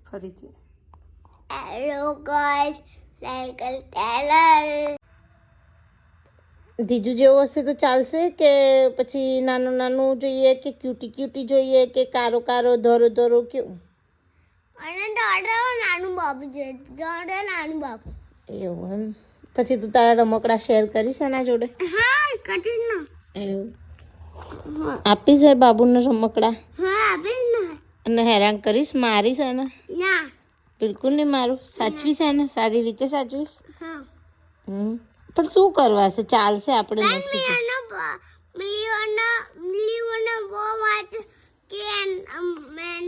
ફરીથી hello guys, cycle channel. જીજુ જેવો હશે તો ચાલશે કે પછી નાનું નાનું જોઈએ કે ક્યુટી ક્યુટી જોઈએ કે કારો કારો ધોરો ધોરો કેવું? અને દાદા નાનું બાબુ છે, દાદા નાનું બાબુ. એવું એમ. પછી તું તારા રમકડા શેર કરીશ એના જોડે? હા, કરીશ ને. એવું આપીશ હે બાબુને રમકડા? હા, આપીશ ને. અને હેરાન કરીશ, મારીશ એને? ના, બિલકુલ નહીં મારું. સાચવીશ એને? સારી રીતે સાચવીશ? હા. પણ શું કરવા છે? ચાલશે, આપણે નથી. મિલિયનો બહુ વાત કે મેં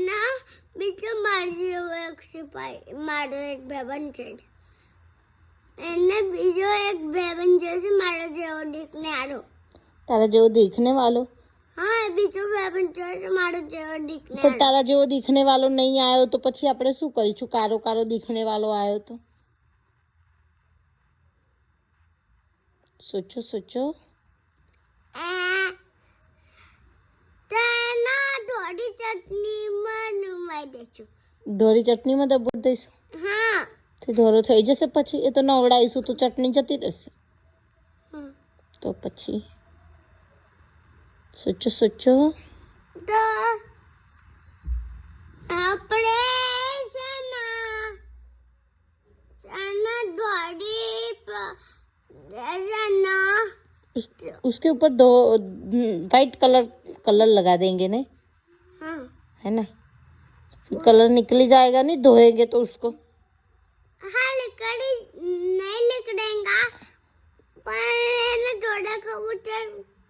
બીજો મારી એક સિપાહી મારો એક ભાઈબંધ છે, એને બીજો એક ભાઈબંધ છે મારો જેવો દીકને આરો. તારા જેવો દેખને વાલો? હા, બીજો ભાઈબંધ છે મારો જેવો દીકને. પણ તારા જેવો દીખને વાલો નહીં આવ્યો તો પછી આપણે શું કરીશું? કારો કારો દીખને વાલો આવ્યો તો સોચો સોચો. ધોળી ચટણીમાં ડુબાઈ દઈશું. ધોળી ચટણીમાં દબોચ દઈશું? હા. તે ધોરો થઈ જશે પછી? એ તો નવડાવીશું તો ચટણી જતી રહેશે. તો પછી સોચો સોચો. તો આપણે उसके ऊपर दो वाइट कलर लगा देंगे नहीं? हाँ, है ना? फिर कलर निकली जाएगा नहीं धोएंगे तो उसको? हाँ, नहीं निकलेगा, पर थोड़ा कबूतर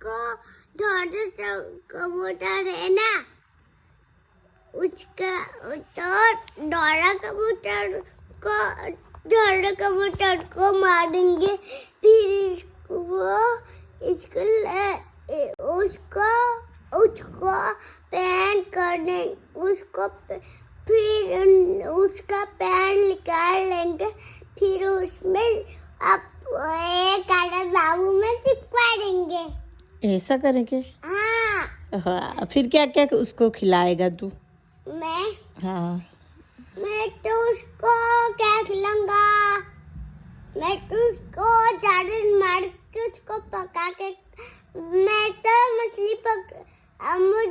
को थोड़ा कबूतर है ना, उसका तो थोड़ा कबूतर को मारेंगे, फिर उसको पैन कर देंगे, फिर उसका पैन निकाल लेंगे, फिर उसमें आप एक काला बाबू में चिपका देंगे. ऐसा करेंगे? हाँ. हाँ, फिर क्या क्या उसको खिलाएगा तू? मैं हाँ, मैं तो उसको क्या खिलाऊंगा? मैं तो उसको चादर मार के उसको पका के, मैं तो मछली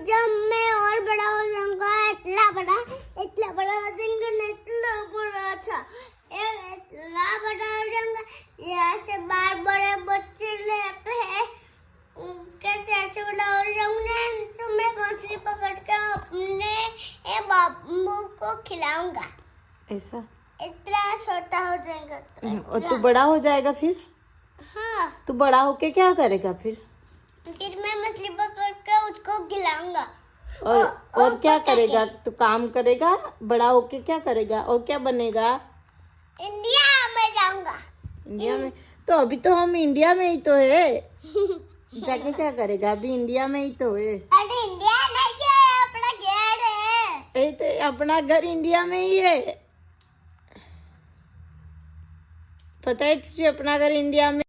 जब मैं और बड़ा हो जाऊंगा, इतना बड़ा हो जाऊंगा, इतना बड़ा था, इतना बड़ा हो जाऊंगा जैसे बार बड़े बच्चे लेते हैं, कैसे ऐसे बड़ा हो जाऊंगा तो मैं मछली पकड़ के अपने बाबू को खिलाऊंगा. ऐसा? इतना छोटा हो जाएगा. और तू बड़ा हो जाएगा फिर? हाँ. तू बड़ा होके क्या करेगा फिर? फिर मैं मछली पकड़ के उसको खिलाऊंगा. और क्या करेगा? तू काम करेगा? बड़ा होके क्या करेगा? और क्या बनेगा? इंडिया में जाऊंगा. इंडिया में? तो अभी तो हम इंडिया में ही तो है. जाके क्या करेगा? अभी इंडिया में ही तो है. अरे इंडिया नहीं है, अपना घर है. तो अपना घर इंडिया में ही है. पता है तुझे अपना घर इंडिया में?